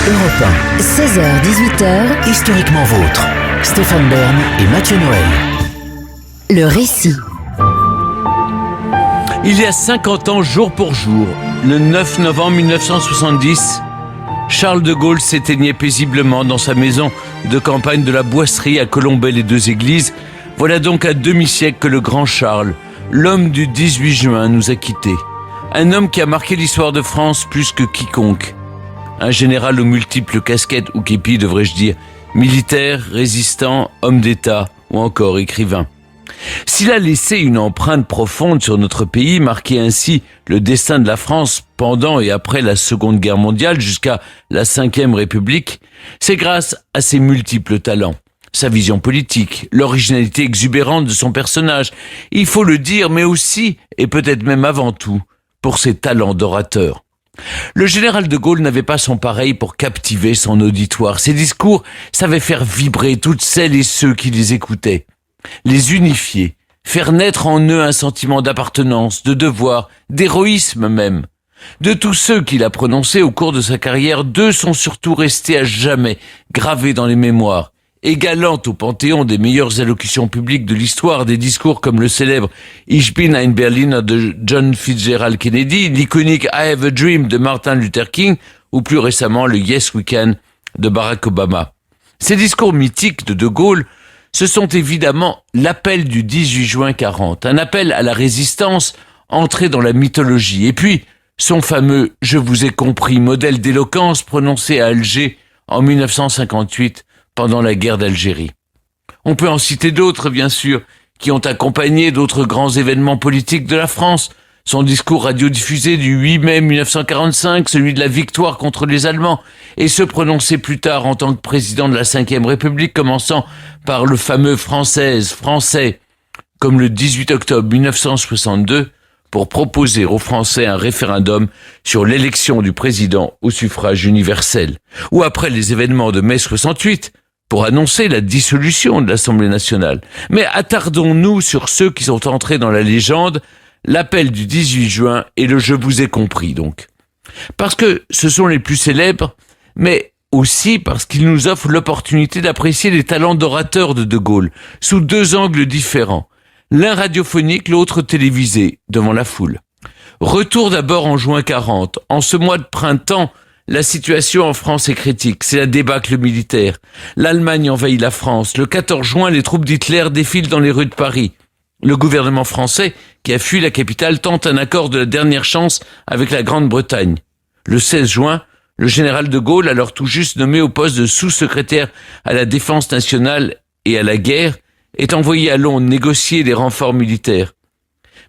Europe 1. 16h-18h, Historiquement vôtre. Stéphane Bern et Mathieu Noël. le récit. Il y a 50 ans, jour pour jour, le 9 novembre 1970, Charles de Gaulle s'éteignait paisiblement dans sa maison de campagne de la Boisserie à Colombey-les-Deux-Églises. Voilà donc un demi-siècle que le grand Charles, l'homme du 18 juin, nous a quittés. Un homme qui a marqué l'histoire de France plus que quiconque. Un général aux multiples casquettes, ou képi devrais-je dire, militaire, résistant, homme d'État ou encore écrivain. S'il a laissé une empreinte profonde sur notre pays, marqué ainsi le destin de la France pendant et après la Seconde Guerre mondiale jusqu'à la Ve République, c'est grâce à ses multiples talents. Sa vision politique, l'originalité exubérante de son personnage, il faut le dire, mais aussi, et peut-être même avant tout, pour ses talents d'orateur. Le général de Gaulle n'avait pas son pareil pour captiver son auditoire. Ses discours savaient faire vibrer toutes celles et ceux qui les écoutaient, les unifier, faire naître en eux un sentiment d'appartenance, de devoir, d'héroïsme même. De tous ceux qu'il a prononcés au cours de sa carrière, 2 sont surtout restés à jamais gravés dans les mémoires, égalant au panthéon des meilleures allocutions publiques de l'histoire, des discours comme le célèbre Ich bin ein Berliner de John Fitzgerald Kennedy, l'iconique I Have a Dream de Martin Luther King, ou plus récemment le Yes We Can de Barack Obama. Ces discours mythiques de Gaulle, ce sont évidemment l'appel du 18 juin 40, un appel à la résistance entré dans la mythologie, et puis son fameux « Je vous ai compris », modèle d'éloquence prononcé à Alger en 1958 pendant la guerre d'Algérie. On peut en citer d'autres, bien sûr, qui ont accompagné d'autres grands événements politiques de la France. Son discours radiodiffusé du 8 mai 1945, celui de la victoire contre les Allemands, et se prononcer plus tard en tant que président de la Ve République, commençant par le fameux Français, comme le 18 octobre 1962, pour proposer aux Français un référendum sur l'élection du président au suffrage universel. Ou après les événements de mai 68, pour annoncer la dissolution de l'Assemblée nationale. Mais attardons-nous sur ceux qui sont entrés dans la légende, l'appel du 18 juin et le « Je vous ai compris » donc. Parce que ce sont les plus célèbres, mais aussi parce qu'ils nous offrent l'opportunité d'apprécier les talents d'orateur de Gaulle, sous 2 angles différents. L'un radiophonique, l'autre télévisé, devant la foule. Retour d'abord en juin 40. En ce mois de printemps, la situation en France est critique. C'est la débâcle militaire. L'Allemagne envahit la France. Le 14 juin, les troupes d'Hitler défilent dans les rues de Paris. Le gouvernement français, qui a fui la capitale, tente un accord de la dernière chance avec la Grande-Bretagne. Le 16 juin, le général de Gaulle, alors tout juste nommé au poste de sous-secrétaire à la défense nationale et à la guerre, est envoyé à Londres négocier des renforts militaires.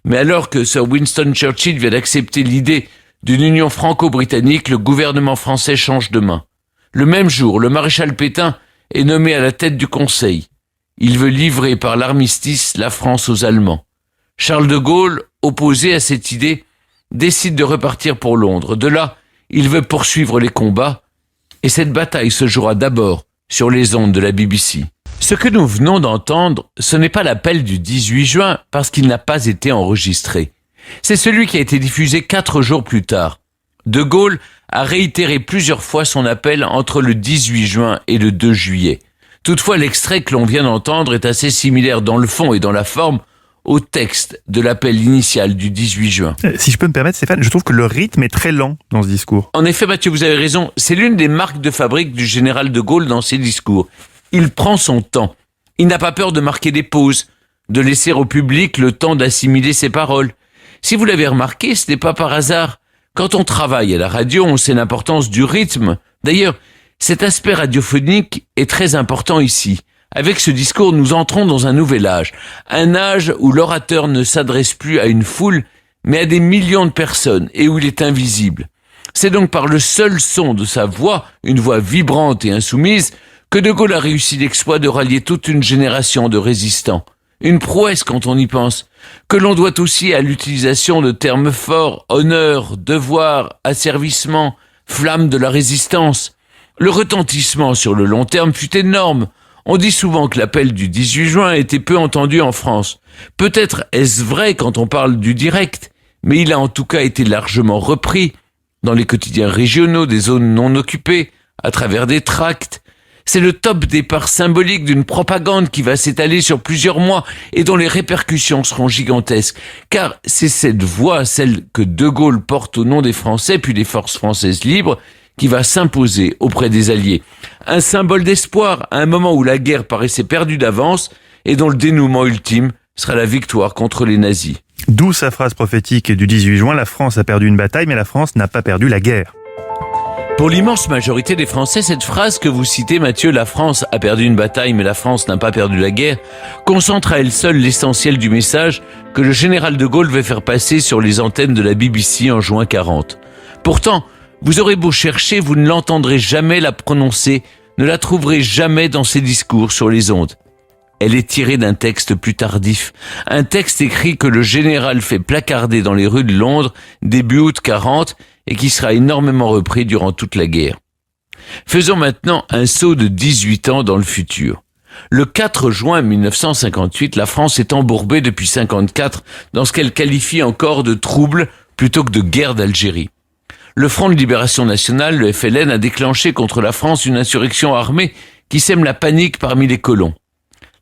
Mais alors que Sir Winston Churchill vient d'accepter l'idée d'une union franco-britannique, le gouvernement français change de main. Le même jour, le maréchal Pétain est nommé à la tête du Conseil. Il veut livrer par l'armistice la France aux Allemands. Charles de Gaulle, opposé à cette idée, décide de repartir pour Londres. De là, il veut poursuivre les combats, et cette bataille se jouera d'abord sur les ondes de la BBC. Ce que nous venons d'entendre, ce n'est pas l'appel du 18 juin, parce qu'il n'a pas été enregistré. C'est celui qui a été diffusé 4 jours plus tard. De Gaulle a réitéré plusieurs fois son appel entre le 18 juin et le 2 juillet. Toutefois, l'extrait que l'on vient d'entendre est assez similaire dans le fond et dans la forme au texte de l'appel initial du 18 juin. Si je peux me permettre, Stéphane, je trouve que le rythme est très lent dans ce discours. En effet, Mathieu, vous avez raison. C'est l'une des marques de fabrique du général de Gaulle dans ses discours. Il prend son temps. Il n'a pas peur de marquer des pauses, de laisser au public le temps d'assimiler ses paroles. Si vous l'avez remarqué, ce n'est pas par hasard. Quand on travaille à la radio, on sait l'importance du rythme. D'ailleurs, cet aspect radiophonique est très important ici. Avec ce discours, nous entrons dans un nouvel âge. Un âge où l'orateur ne s'adresse plus à une foule, mais à des millions de personnes et où il est invisible. C'est donc par le seul son de sa voix, une voix vibrante et insoumise, que de Gaulle a réussi l'exploit de rallier toute une génération de résistants. Une prouesse quand on y pense, que l'on doit aussi à l'utilisation de termes forts, honneur, devoir, asservissement, flamme de la résistance. Le retentissement sur le long terme fut énorme. On dit souvent que l'appel du 18 juin a été peu entendu en France. Peut-être est-ce vrai quand on parle du direct, mais il a en tout cas été largement repris dans les quotidiens régionaux des zones non occupées, à travers des tracts. C'est le top départ symbolique d'une propagande qui va s'étaler sur plusieurs mois et dont les répercussions seront gigantesques. Car c'est cette voix, celle que De Gaulle porte au nom des Français puis des forces françaises libres, qui va s'imposer auprès des Alliés. Un symbole d'espoir à un moment où la guerre paraissait perdue d'avance et dont le dénouement ultime sera la victoire contre les nazis. D'où sa phrase prophétique du 18 juin, la France a perdu une bataille, mais la France n'a pas perdu la guerre. Pour l'immense majorité des Français, cette phrase que vous citez, Mathieu, la France a perdu une bataille, mais la France n'a pas perdu la guerre, concentre à elle seule l'essentiel du message que le général de Gaulle veut faire passer sur les antennes de la BBC en juin 40. Pourtant, vous aurez beau chercher, vous ne l'entendrez jamais la prononcer, ne la trouverez jamais dans ses discours sur les ondes. Elle est tirée d'un texte plus tardif, un texte écrit que le général fait placarder dans les rues de Londres début août 40 et qui sera énormément repris durant toute la guerre. Faisons maintenant un saut de 18 ans dans le futur. Le 4 juin 1958, la France est embourbée depuis 54 dans ce qu'elle qualifie encore de trouble plutôt que de guerre d'Algérie. Le Front de Libération Nationale, le FLN, a déclenché contre la France une insurrection armée qui sème la panique parmi les colons.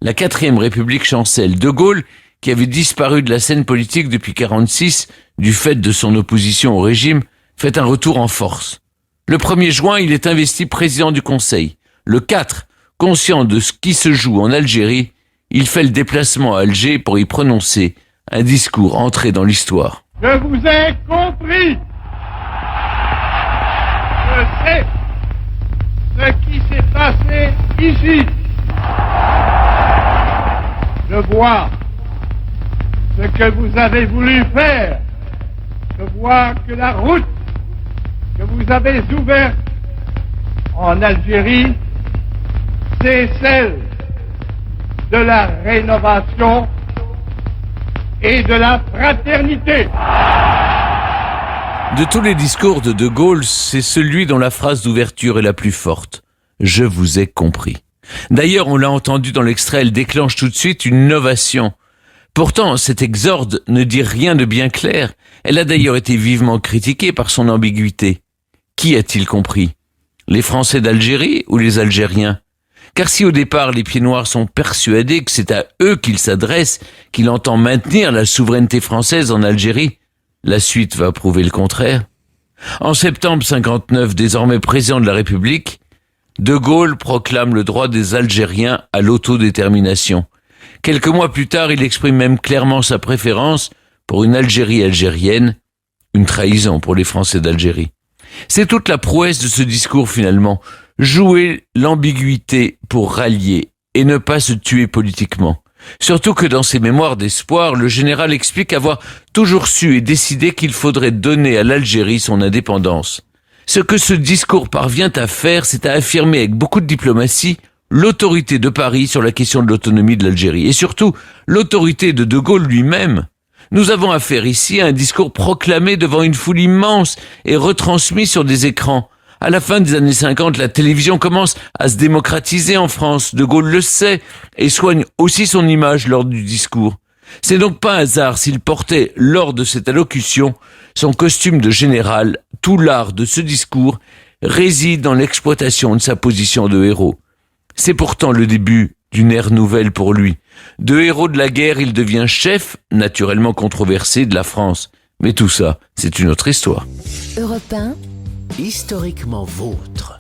La 4e République chancelle. De Gaulle, qui avait disparu de la scène politique depuis 1946 du fait de son opposition au régime, fait un retour en force. Le 1er juin, il est investi président du Conseil. Le 4, conscient de ce qui se joue en Algérie, il fait le déplacement à Alger pour y prononcer un discours entré dans l'histoire. Je vous ai compris. Je sais ce qui s'est passé ici. Je vois ce que vous avez voulu faire. Je vois que la route que vous avez ouverte en Algérie, c'est celle de la rénovation et de la fraternité. De tous les discours de Gaulle, c'est celui dont la phrase d'ouverture est la plus forte. « Je vous ai compris ». D'ailleurs, on l'a entendu dans l'extrait, elle déclenche tout de suite une novation. Pourtant, cet exorde ne dit rien de bien clair. Elle a d'ailleurs été vivement critiquée par son ambiguïté. Qui a-t-il compris? Les Français d'Algérie ou les Algériens? Car si au départ les pieds noirs sont persuadés que c'est à eux qu'il s'adresse, qu'il entend maintenir la souveraineté française en Algérie, la suite va prouver le contraire. En septembre 59, désormais président de la République, De Gaulle proclame le droit des Algériens à l'autodétermination. Quelques mois plus tard, il exprime même clairement sa préférence pour une Algérie algérienne, une trahison pour les Français d'Algérie. C'est toute la prouesse de ce discours finalement, jouer l'ambiguïté pour rallier et ne pas se tuer politiquement. Surtout que dans ses mémoires d'espoir, le général explique avoir toujours su et décidé qu'il faudrait donner à l'Algérie son indépendance. Ce que ce discours parvient à faire, c'est à affirmer avec beaucoup de diplomatie l'autorité de Paris sur la question de l'autonomie de l'Algérie et surtout l'autorité de De Gaulle lui-même. Nous avons affaire ici à un discours proclamé devant une foule immense et retransmis sur des écrans. À la fin des années 50, la télévision commence à se démocratiser en France. De Gaulle le sait et soigne aussi son image lors du discours. C'est donc pas un hasard s'il portait, lors de cette allocution, son costume de général. Tout l'art de ce discours réside dans l'exploitation de sa position de héros. C'est pourtant le début d'une ère nouvelle pour lui. De héros de la guerre, il devient chef, naturellement controversé, de la France. Mais tout ça, c'est une autre histoire. Europe 1, Historiquement vôtre.